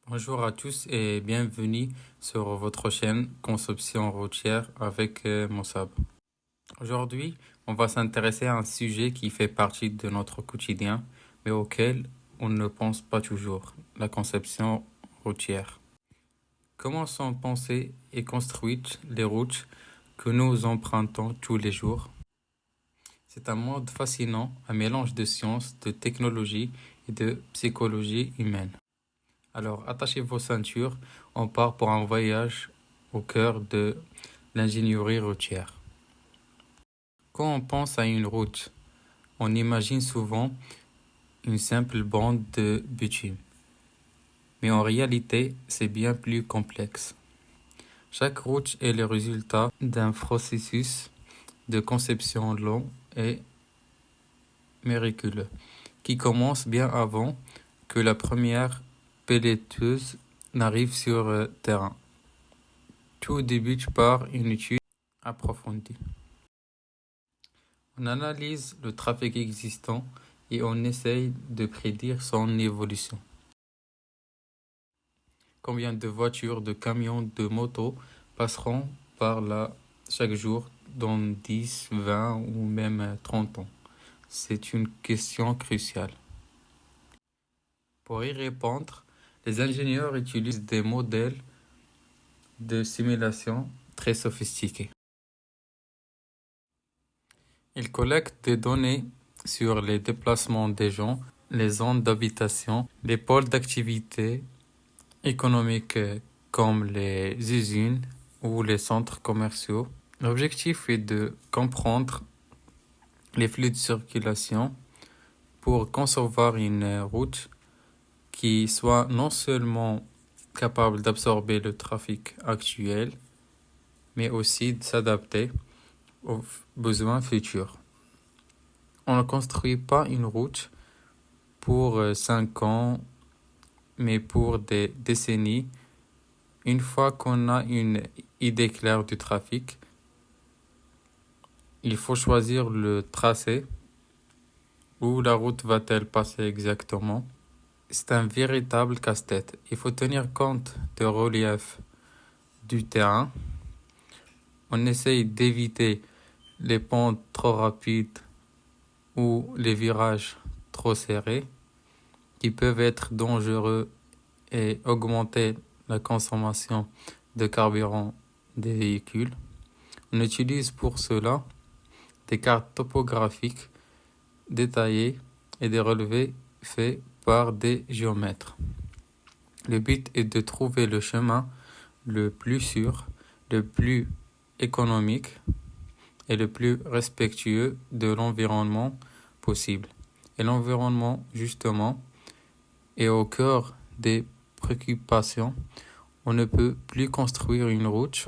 Bonjour à tous et bienvenue sur votre chaîne Conception routière avec Mossab. Aujourd'hui, on va s'intéresser à un sujet qui fait partie de notre quotidien, mais auquel on ne pense pas toujours, la conception routière. Comment sont pensées et construites les routes que nous empruntons tous les jours? C'est un monde fascinant, un mélange de sciences, de technologie et de psychologie humaine. Alors, attachez vos ceintures, on part pour un voyage au cœur de l'ingénierie routière. Quand on pense à une route, on imagine souvent une simple bande de bitume. Mais en réalité, c'est bien plus complexe. Chaque route est le résultat d'un processus de conception long et miraculeux, qui commence bien avant que la première pelleteuse n'arrive sur le terrain. Tout débute par une étude approfondie. On analyse le trafic existant et on essaye de prédire son évolution. Combien de voitures, de camions, de motos passeront par là chaque jour dans 10, 20 ou même 30 ans? C'est une question cruciale. Pour y répondre, les ingénieurs utilisent des modèles de simulation très sophistiqués. Ils collectent des données sur les déplacements des gens, les zones d'habitation, les pôles d'activité économique comme les usines ou les centres commerciaux. L'objectif est de comprendre les flux de circulation pour concevoir une route qui soit non seulement capable d'absorber le trafic actuel, mais aussi de s'adapter aux besoins futurs. On ne construit pas une route pour 5 ans, mais pour des décennies. Une fois qu'on a une idée claire du trafic, il faut choisir le tracé. Où la route va-t-elle passer exactement? C'est un véritable casse-tête. Il faut tenir compte du relief du terrain. On essaye d'éviter les pentes trop rapides ou les virages trop serrés qui peuvent être dangereux et augmenter la consommation de carburant des véhicules. On utilise pour cela des cartes topographiques détaillées et des relevés faits par des géomètres. Le but est de trouver le chemin le plus sûr, le plus économique et le plus respectueux de l'environnement possible. Et l'environnement, justement, est au cœur des préoccupations. On ne peut plus construire une route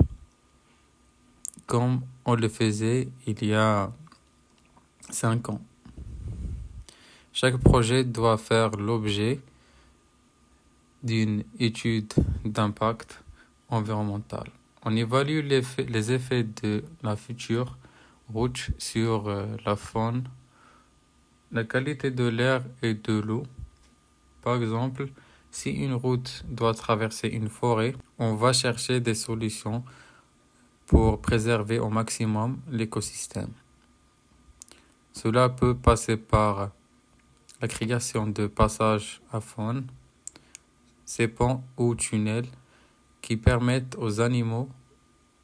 comme on le faisait il y a 5 ans. Chaque projet doit faire l'objet d'une étude d'impact environnemental. On évalue les effets de la future route sur la faune, la qualité de l'air et de l'eau. Par exemple, si une route doit traverser une forêt, on va chercher des solutions pour préserver au maximum l'écosystème. Cela peut passer par la création de passages à faune, ces ponts ou tunnels qui permettent aux animaux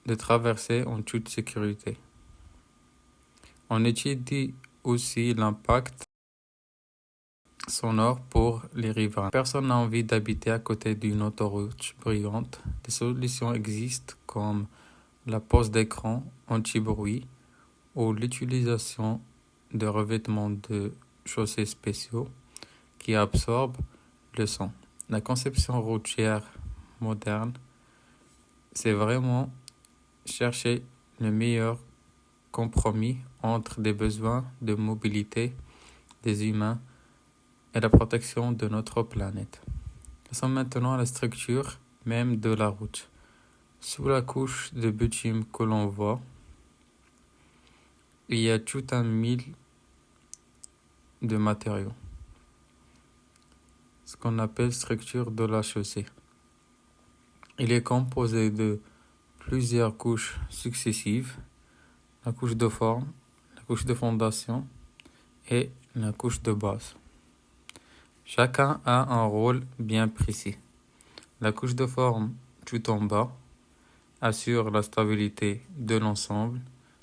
de traverser en toute sécurité. On étudie aussi l'impact sonore pour les riverains. Personne n'a envie d'habiter à côté d'une autoroute bruyante. Des solutions existent comme la pose d'écran anti-bruit ou l'utilisation de revêtements de chaussées spéciaux qui absorbent le son. La conception routière moderne, c'est vraiment chercher le meilleur compromis entre les besoins de mobilité des humains et la protection de notre planète. Passons maintenant à la structure même de la route. Sous la couche de bitume que l'on voit, il y a tout un mille de matériaux, ce qu'on appelle structure de la chaussée. Il est composé de plusieurs couches successives, la couche de forme, la couche de fondation et la couche de base. Chacun a un rôle bien précis. La couche de forme tout en bas assure la stabilité de l'ensemble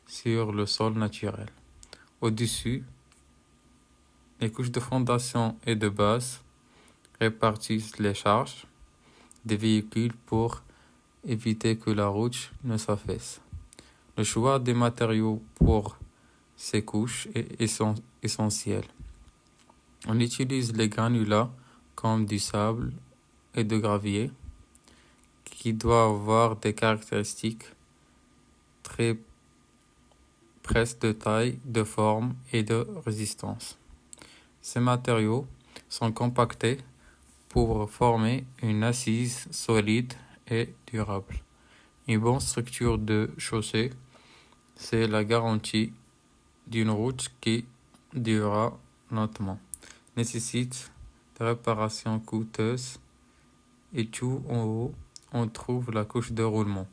sur le sol naturel. Au-dessus, les couches de fondation et de base répartissent les charges des véhicules pour éviter que la route ne s'affaisse. Le choix des matériaux pour ces couches est essentiel. On utilise les granulats comme du sable et de gravier qui doivent avoir des caractéristiques très précises de taille, de forme et de résistance. Ces matériaux sont compactés pour former une assise solide et durable. Une bonne structure de chaussée, c'est la garantie d'une route qui durera lentement, nécessite des réparations coûteuses et tout en haut, on trouve la couche de roulement.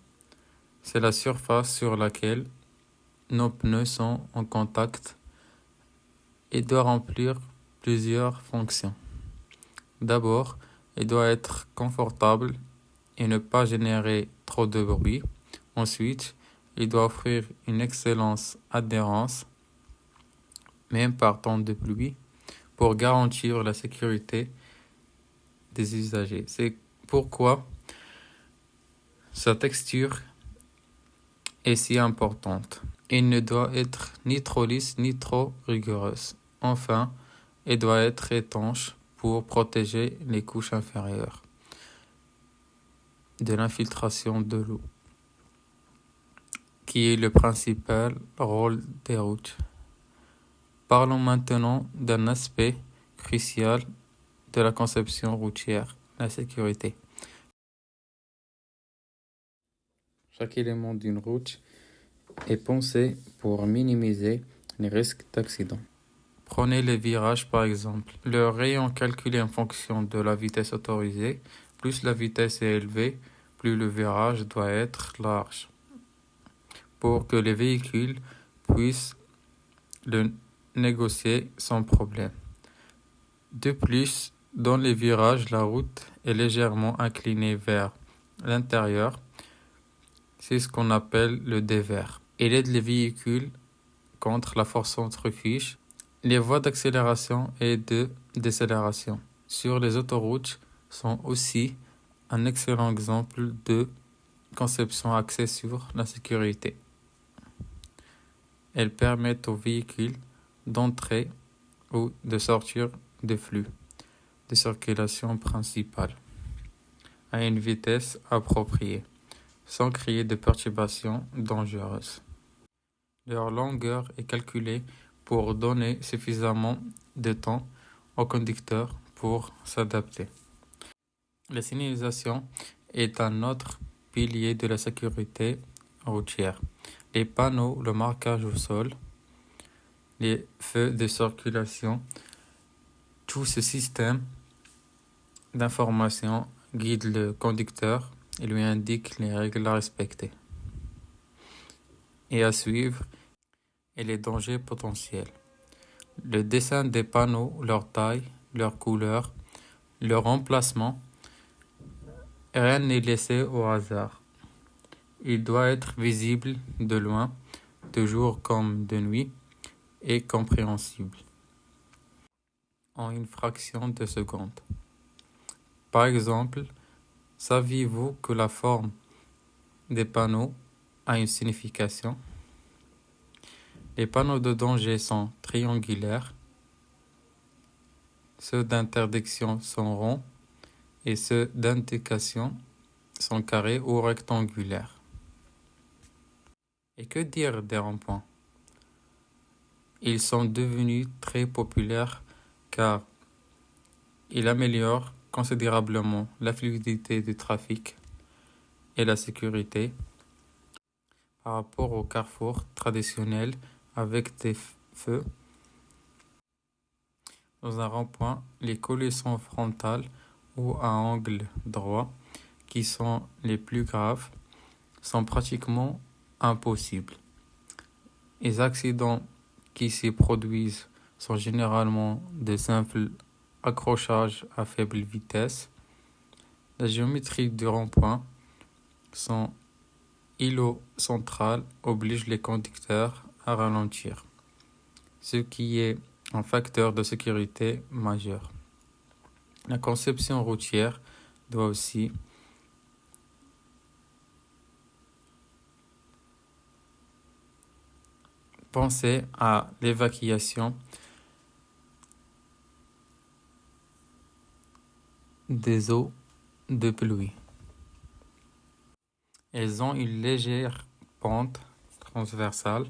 C'est la surface sur laquelle nos pneus sont en contact et doit remplir plusieurs fonctions. D'abord, il doit être confortable et ne pas générer trop de bruit. Ensuite, il doit offrir une excellente adhérence, même par temps de pluie, pour garantir la sécurité des usagers. C'est pourquoi sa texture est si importante. Il ne doit être ni trop lisse ni trop rigoureuse. Enfin, il doit être étanche pour protéger les couches inférieures de l'infiltration de l'eau, qui est le principal rôle des routes. Parlons maintenant d'un aspect crucial de la conception routière, la sécurité. Chaque élément d'une route est pensé pour minimiser les risques d'accident. Prenez les virages par exemple. Le rayon calculé en fonction de la vitesse autorisée, plus la vitesse est élevée, plus le virage doit être large pour que les véhicules puissent le négocier sans problème. De plus, dans les virages, la route est légèrement inclinée vers l'intérieur. C'est ce qu'on appelle le dévers. Il aide les véhicules contre la force centrifuge, les voies d'accélération et de décélération sur les autoroutes sont aussi un excellent exemple de conception axée sur la sécurité. Elles permettent aux véhicules d'entrer ou de sortir des flux de circulation principale à une vitesse appropriée, sans créer de perturbations dangereuses. Leur longueur est calculée pour donner suffisamment de temps au conducteur pour s'adapter. La signalisation est un autre pilier de la sécurité routière. Les panneaux, le marquage au sol, les feux de circulation, tout ce système d'information guide le conducteur et lui indique les règles à respecter et à suivre et les dangers potentiels. Le dessin des panneaux, leur taille, leur couleur, leur emplacement, rien n'est laissé au hasard. Il doit être visible de loin, de jour comme de nuit, et compréhensible en une fraction de seconde. Par exemple, saviez-vous que la forme des panneaux a une signification? Les panneaux de danger sont triangulaires, ceux d'interdiction sont ronds et ceux d'indication sont carrés ou rectangulaires. Et que dire des ronds-points? Ils sont devenus très populaires car ils améliorent considérablement la fluidité du trafic et la sécurité par rapport aux carrefours traditionnels avec des feux. Dans un rond-point, les collets sont frontales ou à angle droit qui sont les plus graves, sont pratiquement impossibles. Les accidents qui s'y produisent sont généralement de simples accrochages à faible vitesse. La géométrie du rond-point, son îlot central, oblige les conducteurs à ralentir, ce qui est un facteur de sécurité majeur. La conception routière doit aussi penser à l'évacuation des eaux de pluie. Elles ont une légère pente transversale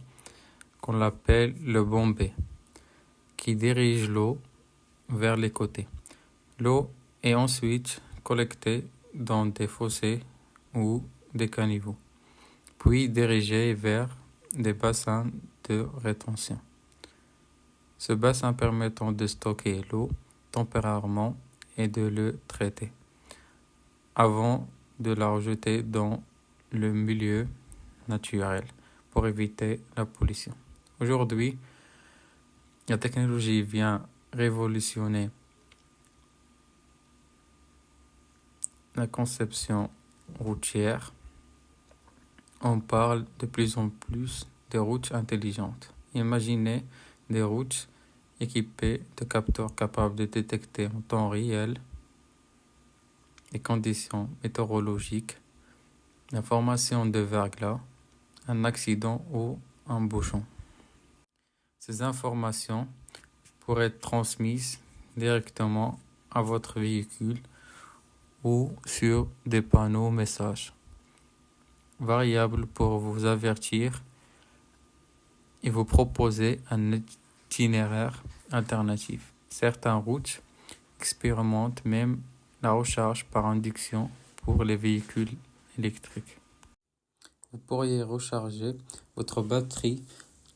qu'on appelle le bombé, qui dirige l'eau vers les côtés. L'eau est ensuite collectée dans des fossés ou des caniveaux, puis dirigée vers des bassins de rétention. Ce bassin permettant de stocker l'eau temporairement et de le traiter avant de la rejeter dans le milieu naturel pour éviter la pollution. Aujourd'hui, la technologie vient révolutionner la conception routière. On parle de plus en plus de routes intelligentes. Imaginez des routes équipées de capteurs capables de détecter en temps réel les conditions météorologiques, la formation de verglas, un accident ou un bouchon. Ces informations pourraient être transmises directement à votre véhicule ou sur des panneaux messages variables pour vous avertir et vous proposer un itinéraire alternatif. Certaines routes expérimentent même la recharge par induction pour les véhicules électriques. Vous pourriez recharger votre batterie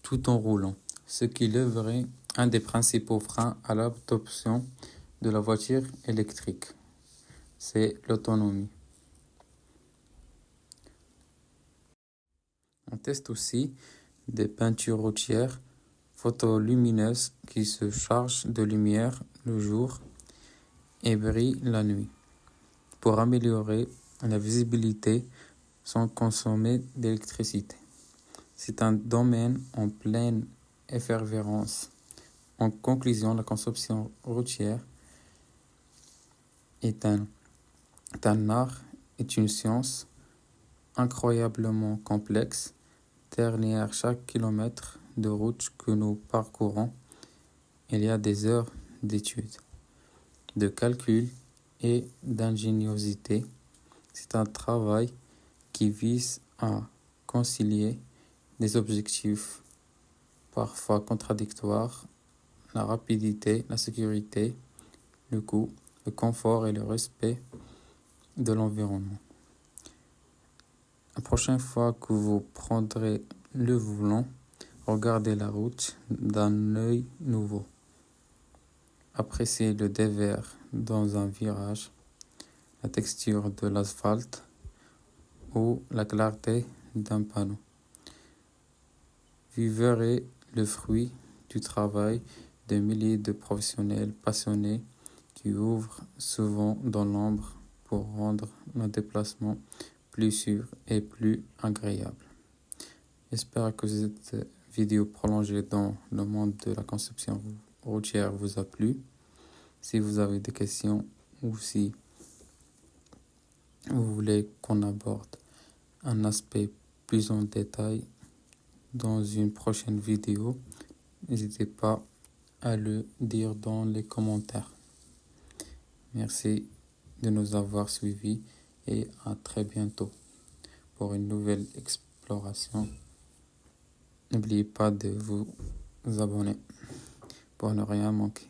tout en roulant, ce qui lèverait un des principaux freins à l'adoption de la voiture électrique. C'est l'autonomie. On teste aussi des peintures routières photolumineuses qui se chargent de lumière le jour et brillent la nuit pour améliorer la visibilité sans consommer d'électricité. C'est un domaine en pleine effervescence. En conclusion, la conception routière est un art, est une science incroyablement complexe. Derrière chaque kilomètre de route que nous parcourons, il y a des heures d'études, de calcul et d'ingéniosité. C'est un travail qui vise à concilier des objectifs parfois contradictoires, la rapidité, la sécurité, le coût, le confort et le respect de l'environnement. La prochaine fois que vous prendrez le volant, regardez la route d'un œil nouveau. Appréciez le dévers dans un virage, la texture de l'asphalte ou la clarté d'un panneau. Vous verrez le fruit du travail de milliers de professionnels passionnés qui ouvrent souvent dans l'ombre pour rendre nos déplacements plus sûrs et plus agréables. J'espère que cette vidéo prolongée dans le monde de la conception routière vous a plu. Si vous avez des questions ou si vous voulez qu'on aborde un aspect plus en détail dans une prochaine vidéo, n'hésitez pas à le dire dans les commentaires. Merci de nous avoir suivis et à très bientôt pour une nouvelle exploration. N'oubliez pas de vous abonner pour ne rien manquer.